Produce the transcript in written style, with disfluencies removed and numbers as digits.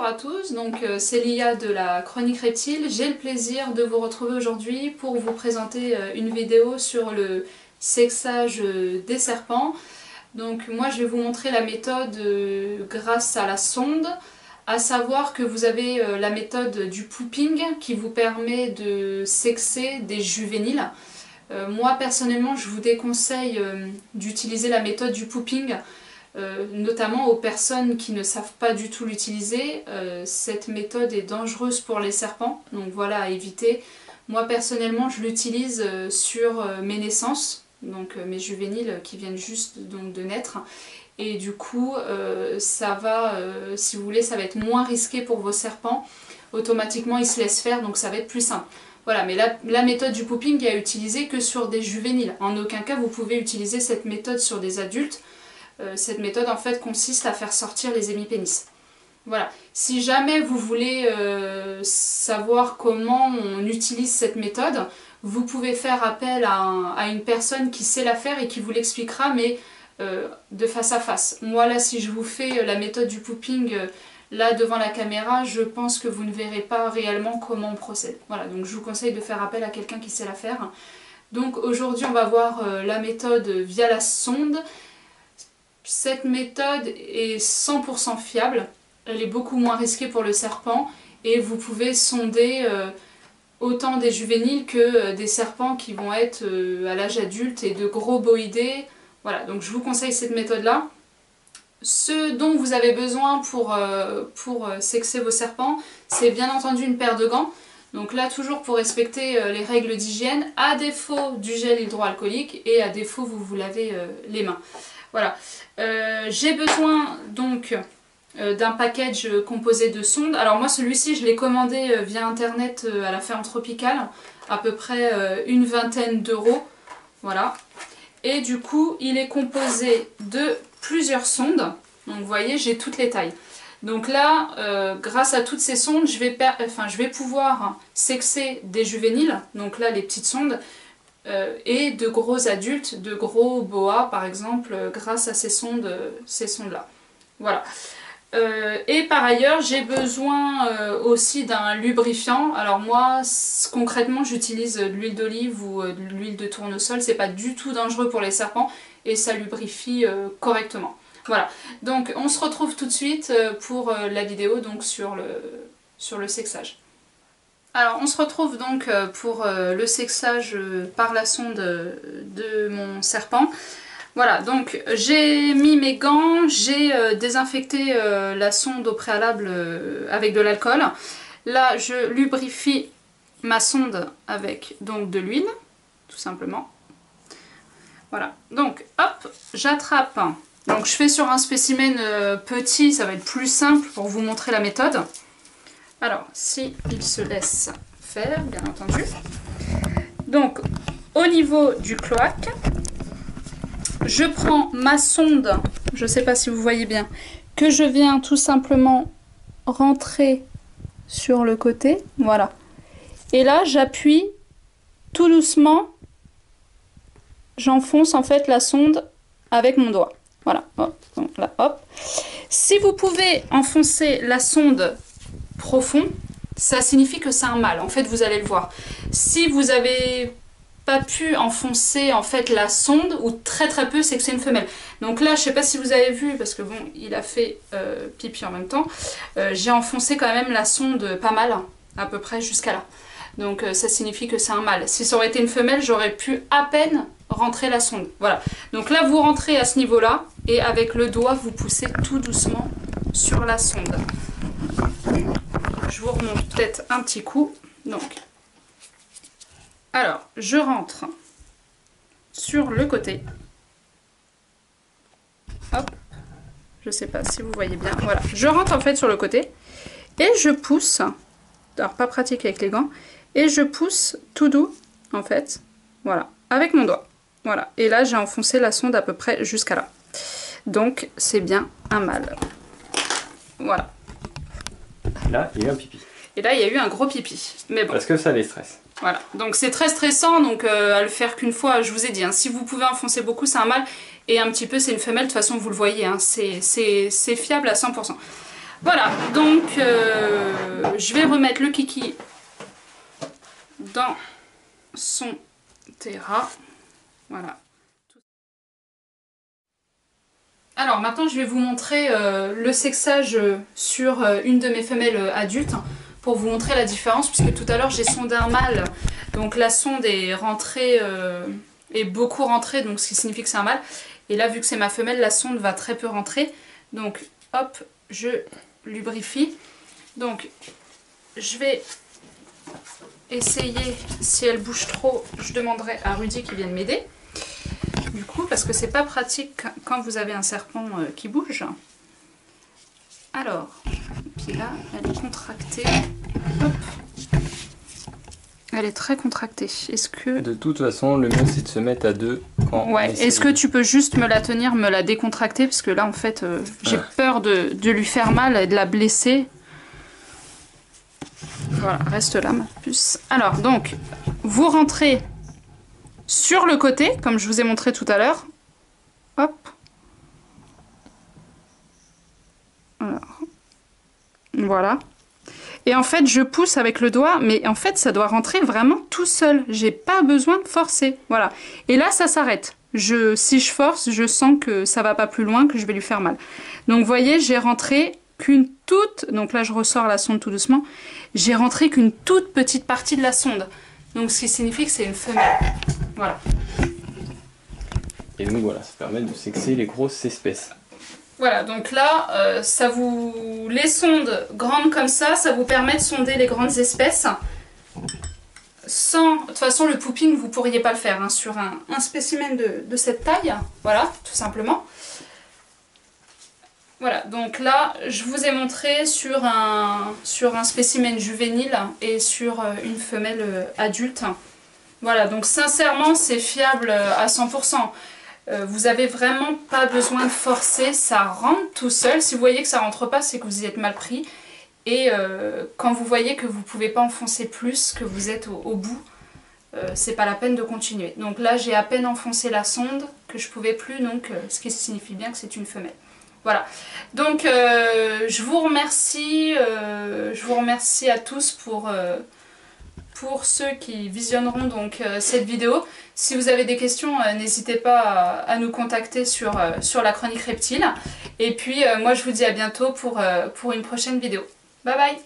à tous, donc c'est Lia de la Chronique Reptile. J'ai le plaisir de vous retrouver aujourd'hui pour vous présenter une vidéo sur le sexage des serpents. Donc moi je vais vous montrer la méthode grâce à la sonde, à savoir que vous avez la méthode du pooping qui vous permet de sexer des juvéniles. Moi personnellement je vous déconseille d'utiliser la méthode du pooping, notamment aux personnes qui ne savent pas du tout l'utiliser. Cette méthode est dangereuse pour les serpents, donc voilà, à éviter. Moi personnellement je l'utilise sur mes naissances, donc mes juvéniles qui viennent juste donc de naître, et du coup ça va, si vous voulez, ça va être moins risqué pour vos serpents. Automatiquement ils se laissent faire, donc ça va être plus simple. Voilà, mais la méthode du pooping est à utiliser que sur des juvéniles. En aucun cas vous pouvez utiliser cette méthode sur des adultes. Cette méthode en fait consiste à faire sortir les hémipénis. Voilà. Si jamais vous voulez savoir comment on utilise cette méthode, vous pouvez faire appel à une personne qui sait la faire et qui vous l'expliquera, mais de face à face. Moi là, si je vous fais la méthode du pooping là devant la caméra, je pense que vous ne verrez pas réellement comment on procède. Voilà, donc je vous conseille de faire appel à quelqu'un qui sait la faire. Donc aujourd'hui on va voir la méthode via la sonde. Cette méthode est 100% fiable, elle est beaucoup moins risquée pour le serpent et vous pouvez sonder autant des juvéniles que des serpents qui vont être à l'âge adulte et de gros boïdés. Voilà, donc je vous conseille cette méthode-là. Ce dont vous avez besoin pour sexer vos serpents, c'est bien entendu une paire de gants. Donc là, toujours pour respecter les règles d'hygiène, à défaut du gel hydroalcoolique et à défaut vous lavez les mains. Voilà, j'ai besoin donc d'un package composé de sondes. Alors moi celui-ci je l'ai commandé via internet à la ferme tropicale, à peu près une vingtaine d'euros. Voilà, et du coup il est composé de plusieurs sondes. Donc vous voyez, j'ai toutes les tailles. Donc là, grâce à toutes ces sondes, je vais pouvoir sexer des juvéniles, donc là les petites sondes, et de gros adultes, de gros boas par exemple, grâce à ces sondes-là. Voilà. Et par ailleurs, j'ai besoin aussi d'un lubrifiant. Alors moi, concrètement, j'utilise de l'huile d'olive ou de l'huile de tournesol. C'est pas du tout dangereux pour les serpents et ça lubrifie correctement. Voilà. Donc on se retrouve tout de suite pour la vidéo donc sur le sexage. Alors on se retrouve donc pour le sexage par la sonde de mon serpent. Voilà, donc j'ai mis mes gants, j'ai désinfecté la sonde au préalable avec de l'alcool. Là je lubrifie ma sonde avec donc de l'huile, tout simplement. Voilà, donc hop, j'attrape. Donc je fais sur un spécimen petit, ça va être plus simple pour vous montrer la méthode. Alors, si il se laisse faire, bien entendu. Donc, au niveau du cloaque, je prends ma sonde, je ne sais pas si vous voyez bien, que je viens tout simplement rentrer sur le côté, voilà. Et là, j'appuie tout doucement, j'enfonce en fait la sonde avec mon doigt. Voilà, hop, donc là, hop. Si vous pouvez enfoncer la sonde profond, ça signifie que c'est un mâle, en fait vous allez le voir. Si vous avez pas pu enfoncer en fait la sonde, ou très peu, c'est que c'est une femelle. Donc là je sais pas si vous avez vu, parce que bon il a fait pipi en même temps, j'ai enfoncé quand même la sonde pas mal, à peu près jusqu'à là. Donc ça signifie que c'est un mâle. Si ça aurait été une femelle, j'aurais pu à peine rentrer la sonde. Voilà, donc là vous rentrez à ce niveau là et avec le doigt vous poussez tout doucement sur la sonde. Je vous remonte peut-être un petit coup. Donc, alors, je rentre sur le côté. Hop, je sais pas si vous voyez bien. Voilà, je rentre en fait sur le côté et je pousse. Alors, pas pratique avec les gants. Et je pousse tout doux, en fait. Voilà, avec mon doigt. Voilà, et là j'ai enfoncé la sonde à peu près jusqu'à là. Donc, c'est bien un mâle. Voilà. Là, il y a eu un pipi. Et là, il y a eu un gros pipi. Mais bon. Parce que ça les stresse. Voilà. Donc c'est très stressant, donc à le faire qu'une fois, je vous ai dit. Hein, si vous pouvez enfoncer beaucoup, c'est un mâle. Et un petit peu, c'est une femelle. De toute façon, vous le voyez. Hein, c'est fiable à 100%. Voilà, donc je vais remettre le kiki dans son terra. Voilà. Alors maintenant je vais vous montrer le sexage sur une de mes femelles adultes pour vous montrer la différence, puisque tout à l'heure j'ai sondé un mâle, donc la sonde est rentrée, est beaucoup rentrée, donc ce qui signifie que c'est un mâle, et là vu que c'est ma femelle, la sonde va très peu rentrer, donc hop, je lubrifie. Donc je vais essayer, si elle bouge trop, je demanderai à Rudy qui vienne m'aider. Du coup, parce que c'est pas pratique quand vous avez un serpent qui bouge. Alors, puis là, elle est contractée. Hop. Elle est très contractée. Est-ce que... De toute façon, le mieux c'est de se mettre à deux quand Ouais, est-ce que tu peux juste me la tenir, me la décontracter? Parce que là, en fait, j'ai peur de lui faire mal et de la blesser. Voilà, reste là, ma puce. Alors, donc, vous rentrez sur le côté, comme je vous ai montré tout à l'heure. Hop. Alors. Voilà. Et en fait, je pousse avec le doigt, mais en fait, ça doit rentrer vraiment tout seul. J'ai pas besoin de forcer. Voilà. Et là, ça s'arrête. Si je force, je sens que ça va pas plus loin, que je vais lui faire mal. Donc, vous voyez, j'ai rentré qu'une toute... Donc là, je ressors la sonde tout doucement. J'ai rentré qu'une toute petite partie de la sonde. Donc, ce qui signifie que c'est une femelle. Voilà. Et donc voilà, ça permet de sexer les grosses espèces. Voilà, donc là, les sondes grandes comme ça vous permet de sonder les grandes espèces. De toute façon, le pooping, vous pourriez pas le faire hein, sur un spécimen de cette taille. Voilà, tout simplement. Voilà, donc là, je vous ai montré sur un spécimen juvénile et sur une femelle adulte. Voilà, donc sincèrement, c'est fiable à 100%. Vous avez vraiment pas besoin de forcer, ça rentre tout seul. Si vous voyez que ça rentre pas, c'est que vous y êtes mal pris. Et quand vous voyez que vous pouvez pas enfoncer plus, que vous êtes au bout, c'est pas la peine de continuer. Donc là, j'ai à peine enfoncé la sonde, que je pouvais plus, donc ce qui signifie bien que c'est une femelle. Voilà, donc je vous remercie à tous pour ceux qui visionneront donc cette vidéo. Si vous avez des questions, n'hésitez pas à nous contacter sur la chronique reptile. Et puis moi je vous dis à bientôt pour une prochaine vidéo. Bye bye!